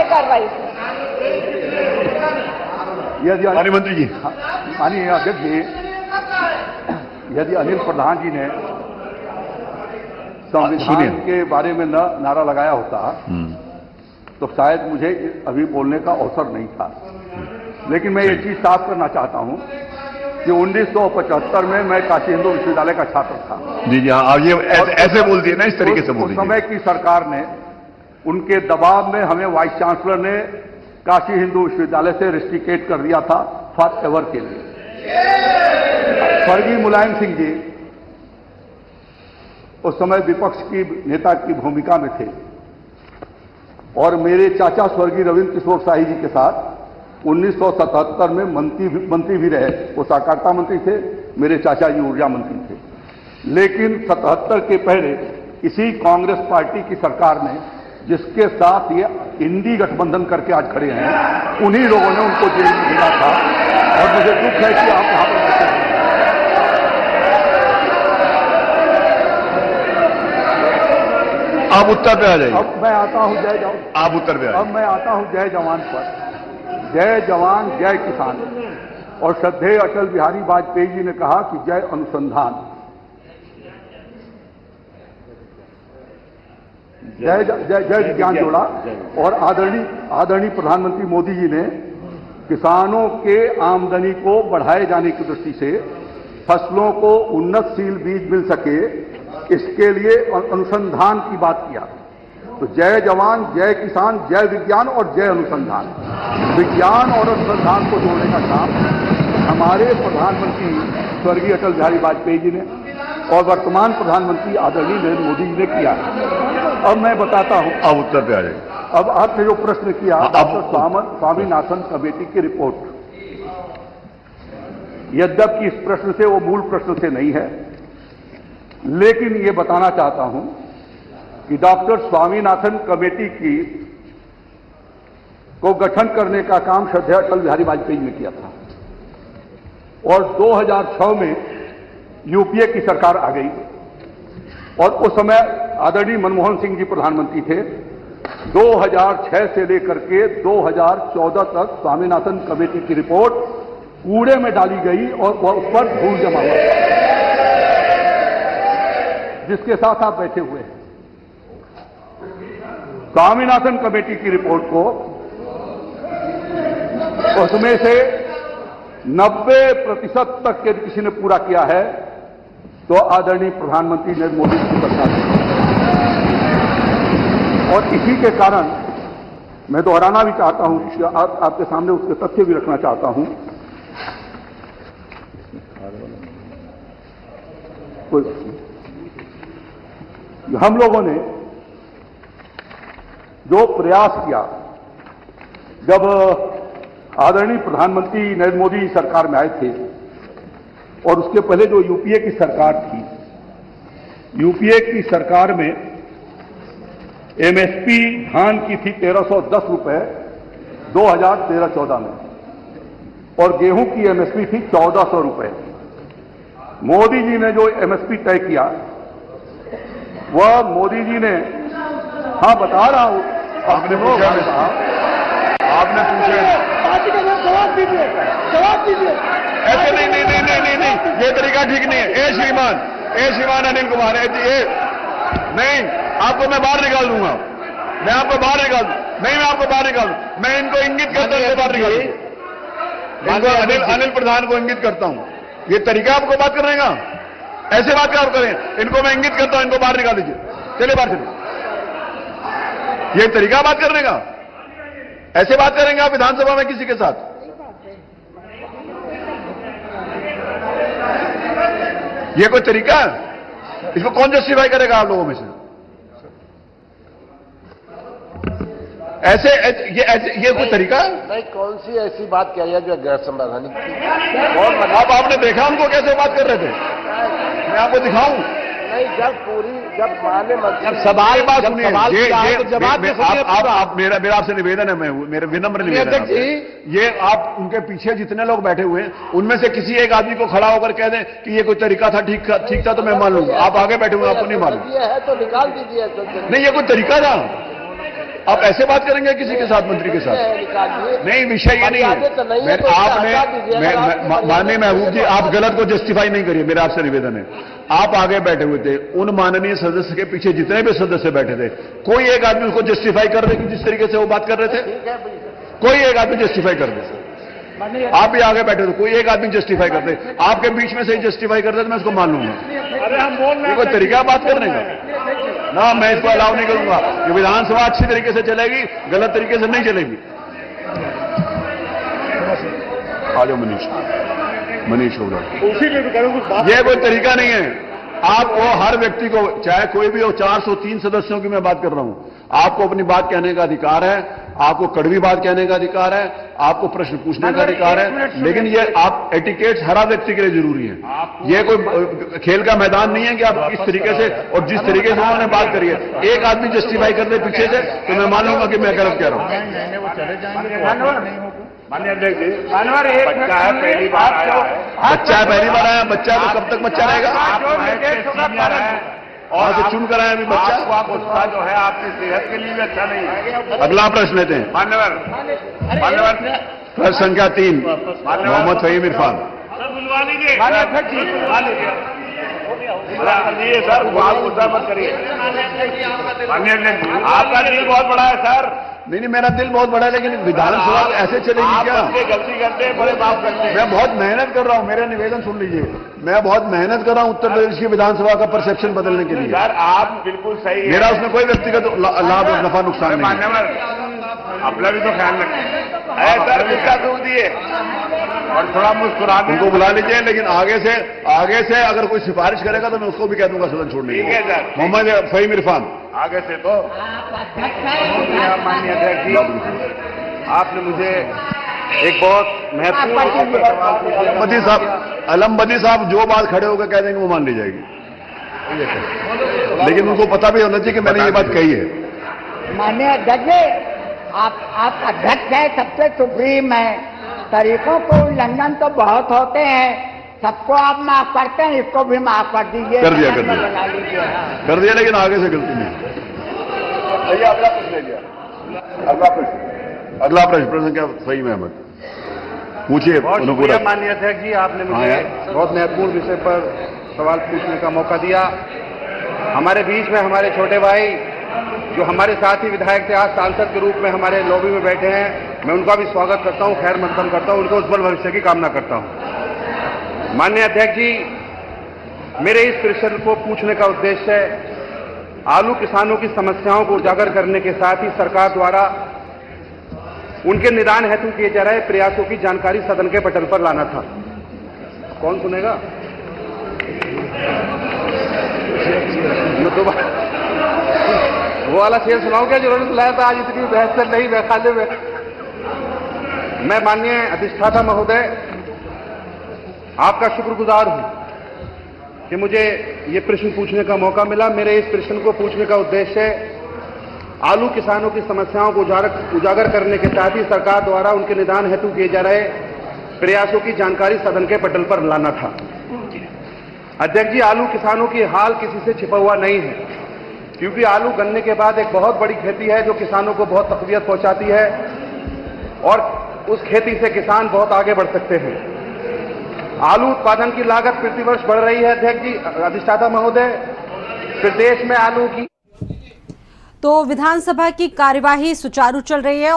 है कार्रवाई? माननीय मंत्री जी। माननीय अध्यक्ष जी, यदि अनिल प्रधान जी ने संविधान के बारे में न नारा लगाया होता तो शायद मुझे अभी बोलने का अवसर नहीं था। लेकिन मैं ये चीज साफ करना चाहता हूं कि 1975 में मैं काशी हिंदू विश्वविद्यालय का छात्र था। जी जी हाँ, ये ऐसे बोल दिए ना, इस तरीके से बोल दिए। उस समय की सरकार ने, उनके दबाव में हमें वाइस चांसलर ने काशी हिंदू विश्वविद्यालय से रिस्ट्रिकेट कर दिया था फॉर एवर के लिए। स्वर्गीय मुलायम सिंह जी उस समय विपक्ष की नेता की भूमिका में थे और मेरे चाचा स्वर्गीय रविंद्र किशोर शाही जी के साथ 1977 में मंत्री भी रहे। वो सहकारिता मंत्री थे, मेरे चाचा जी ऊर्जा मंत्री थे। लेकिन 77 के पहले इसी कांग्रेस पार्टी की सरकार ने, जिसके साथ ये इंडी गठबंधन करके आज खड़े हैं, उन्हीं लोगों ने उनको जेल में भेजा था। और मुझे दुख है कि आप वहां पर बैठे हैं। आप उत्तर पे आ जाइए। अब मैं आता हूं जय जवान। आप उत्तर पे आ जाइए। अब मैं आता हूं जय जवान पर। जय जवान जय किसान। और श्रद्धेय अटल बिहारी वाजपेयी जी ने कहा कि जय अनुसंधान, जय जय जय विज्ञान जोड़ा। और आदरणीय प्रधानमंत्री मोदी जी ने किसानों के आमदनी को बढ़ाए जाने की दृष्टि से फसलों को उन्नतशील बीज मिल सके, इसके लिए अनुसंधान की बात किया। तो जय जवान जय किसान जय विज्ञान और जय अनुसंधान। विज्ञान और अनुसंधान को जोड़ने का काम हमारे प्रधानमंत्री स्वर्गीय अटल बिहारी वाजपेयी जी ने और वर्तमान प्रधानमंत्री आदरणीय नरेंद्र मोदी जी ने किया है। अब मैं बताता हूं। अब उत्तर पे आ जाइए। अब आपने जो प्रश्न किया डॉक्टर स्वामीनाथन कमेटी की रिपोर्ट, यद्यपि इस प्रश्न से वो मूल प्रश्न से नहीं है, लेकिन ये बताना चाहता हूं कि डॉक्टर स्वामीनाथन कमेटी को गठन करने का काम श्रद्धेय अटल बिहारी वाजपेयी ने किया था। और 2006 में यूपीए की सरकार आ गई और उस समय आदरणीय मनमोहन सिंह जी प्रधानमंत्री थे। 2006 से लेकर के 2014 तक स्वामीनाथन कमेटी की रिपोर्ट कूड़े में डाली गई और उस पर धूल जमा हुआ, जिसके साथ आप बैठे हुए हैं। स्वामीनाथन कमेटी की रिपोर्ट को उसमें से 90% तक यदि किसी ने पूरा किया है तो आदरणीय प्रधानमंत्री नरेंद्र मोदी की सरकार है। और इसी के कारण मैं दोहराना भी चाहता हूं, आपके सामने उसके तथ्य भी रखना चाहता हूं। हम लोगों ने जो प्रयास किया, जब आदरणीय प्रधानमंत्री नरेंद्र मोदी सरकार में आए थे और उसके पहले जो यूपीए की सरकार थी, यूपीए की सरकार में एमएसपी धान की थी 1310 रुपए 2013-14 में और गेहूं की एमएसपी थी 1400 रुपए। मोदी जी ने जो एमएसपी तय किया वह मोदी जी ने, हाँ बता रहा हूं, आपने पूछा, आपने पूछा, जवाब दीजिए, जवाब दीजिए। ऐसे नहीं, ये तरीका ठीक नहीं है। ए श्रीमान अनिल कुमार, ये नहीं, आपको मैं बाहर निकाल दूंगा। मैं आपको बाहर निकाल दूं। नहीं, मैं आपको बाहर निकाल दूं। मैं इनको इंगित करता हूं, बाहर निकाल दूं। अनिल प्रधान को इंगित करता हूं। ये तरीका आपको बात करने का? ऐसे बात क्या आप करें? इनको मैं इंगित करता हूं, इनको बाहर निकाल दीजिए। चलिए बाहर चलिए। ये तरीका बात करने का? ऐसे बात करेंगे आप विधानसभा में किसी के साथ? ये कोई तरीका है? इसको कौन जस्टिफाई करेगा आप लोगों में से? ये कोई तरीका है? नहीं, कौन सी ऐसी बात कह रही है जो गैर संवैधानिक थी? कौन? आपने देखा हमको कैसे बात कर रहे थे? मैं आपको दिखाऊं? नहीं, जब माने सवाल बात सुनिए, आप मेरा आपसे निवेदन है, मैं मेरा विनम्र निवेदन है, ये आप उनके पीछे जितने लोग बैठे हुए हैं उनमें से किसी एक आदमी को खड़ा होकर कह दें कि ये कोई तरीका था, ठीक था, तो मैं मान लूंगा। आप आगे बैठे हुए आपको नहीं मालूम है तो निकाल दीजिए। नहीं, ये कोई तरीका था? आप ऐसे बात करेंगे किसी के साथ, मंत्री के साथ? नहीं, विषय ये नहीं है। आपने माननीय महबूब जी, आप गलत को जस्टिफाई नहीं करिए, मेरा आपसे निवेदन है। आप आगे बैठे हुए थे, उन माननीय सदस्य के पीछे जितने भी सदस्य बैठे थे, कोई एक आदमी उसको जस्टिफाई कर दे कि जिस तरीके से वो बात कर रहे थे, कोई एक आदमी जस्टिफाई कर दे। आप भी आगे बैठे थे, कोई एक आदमी जस्टिफाई कर दे, आपके बीच में से ही जस्टिफाई कर दे तो मैं उसको मान लूंगा। ये कोई तरीका बात करने का ना, मैं इसको अलाउ नहीं करूंगा। ये विधानसभा अच्छी तरीके से चलेगी, गलत तरीके से नहीं चलेगी। आ जाओ मनीष होगा, ये कोई तरीका नहीं है। आपको हर व्यक्ति को, चाहे कोई भी हो, 403 सदस्यों की मैं बात कर रहा हूं, आपको अपनी बात कहने का अधिकार है, आपको कड़वी बात कहने का अधिकार है, आपको प्रश्न पूछने का अधिकार है, लेकिन ये आप एटिकेट्स हर व्यक्ति के लिए जरूरी है। ये कोई खेल का मैदान नहीं है कि आप किस तरीके से और जिस तरीके से उन्होंने बात करी है, एक आदमी जस्टिफाई कर दे पीछे से तो मैं मान लूंगा कि मैं गलत कह रहा हूं। माननीय अध्यक्ष जी, बच्चा है पहली बार आया, बच्चा तो कब तक बच्चा रहेगा? और से चुन कर आए अभी बच्चा, उसका जो है आपकी सेहत के लिए भी अच्छा नहीं है। अगला प्रश्न लेते हैं। मान्यवर प्रश्न संख्या 3, मोहम्मद फहीम इरफान। बुलवा लीजिए सर, आप गुस्सा मत करिए। माननीय अध्यक्ष जी, आपका दिल बहुत बड़ा है सर। नहीं, मेरा दिल बहुत बड़ा है, लेकिन विधानसभा ऐसे चलेगी क्या? गलती करते हैं, बड़े माफ करते हैं। मैं बहुत मेहनत कर रहा हूं, मेरा निवेदन सुन लीजिए, मैं बहुत मेहनत कर रहा हूं उत्तर प्रदेश की विधानसभा का परसेप्शन बदलने के लिए। सर आप बिल्कुल सही है, मेरा उसमें कोई व्यक्तिगत लाभ नफा नुकसान नहीं है। मान्यवर अपना भी तो ख्याल रखें सर, इसका दूर दिए और थोड़ा मुस्कुरा उनको बुला लीजिए, लेकिन आगे से अगर कोई सिफारिश करेगा तो मैं उसको भी कह दूंगा सदन छोड़ने के लिए। मोहम्मद फहीम इरफान। आगे से तो माननीय अध्यक्ष जी, आपने मुझे एक बहुत महत्वपूर्ण सवाल, अलम बदी साहब जो बात खड़े होकर कह देंगे वो मान ली जाएगी, लेकिन उनको पता भी होना चाहिए कि मैंने ये बात कही है। माननीय अध्यक्ष, आप अध्यक्ष है, सबसे सुप्रीम है, तरीकों को उल्लंघन तो बहुत होते हैं, सबको आप माफ करते हैं, इसको भी माफ कर दीजिए। कर दिया लेकिन आगे से गलती नहीं। अगला प्रश्न ले लिया। अगला प्रश्न संख्या फहीम अहमद, पूछिए। माननीय अध्यक्ष जी, आपने मुझे बहुत महत्वपूर्ण विषय पर सवाल पूछने का मौका दिया। हमारे बीच में हमारे छोटे भाई जो हमारे साथ ही विधायक थे, आज सांसद के रूप में हमारे लॉबी में बैठे हैं, मैं उनका भी स्वागत करता हूं, खैर मकदम करता हूं, उनको उज्जवल भविष्य की कामना करता हूं। माननीय अध्यक्ष जी, मेरे इस प्रश्न को पूछने का उद्देश्य है आलू किसानों की समस्याओं को उजागर करने के साथ ही सरकार द्वारा उनके निदान हेतु किए जा रहे प्रयासों की जानकारी सदन के पटल पर लाना था। कौन सुनेगा? वो वाला शेर सुनाऊं क्या जिन्होंने सुनाया था? आज इतनी बहस से नहीं बैखाले में। मैं माननीय अधिष्ठाता महोदय आपका शुक्रगुजार हूं कि मुझे ये प्रश्न पूछने का मौका मिला। मेरे इस प्रश्न को पूछने का उद्देश्य है आलू किसानों की समस्याओं को उजागर करने के साथ ही सरकार द्वारा उनके निदान हेतु किए जा रहे प्रयासों की जानकारी सदन के पटल पर लाना था। अध्यक्ष जी, आलू किसानों की हाल किसी से छिपा हुआ नहीं है, क्योंकि आलू गन्ने के बाद एक बहुत बड़ी खेती है जो किसानों को बहुत तकलीफ पहुंचाती है और उस खेती से किसान बहुत आगे बढ़ सकते हैं। आलू उत्पादन की लागत प्रतिवर्ष बढ़ रही है अध्यक्ष जी, अधिष्ठाता महोदय, प्रदेश में आलू की। तो विधानसभा की कार्यवाही सुचारू चल रही है।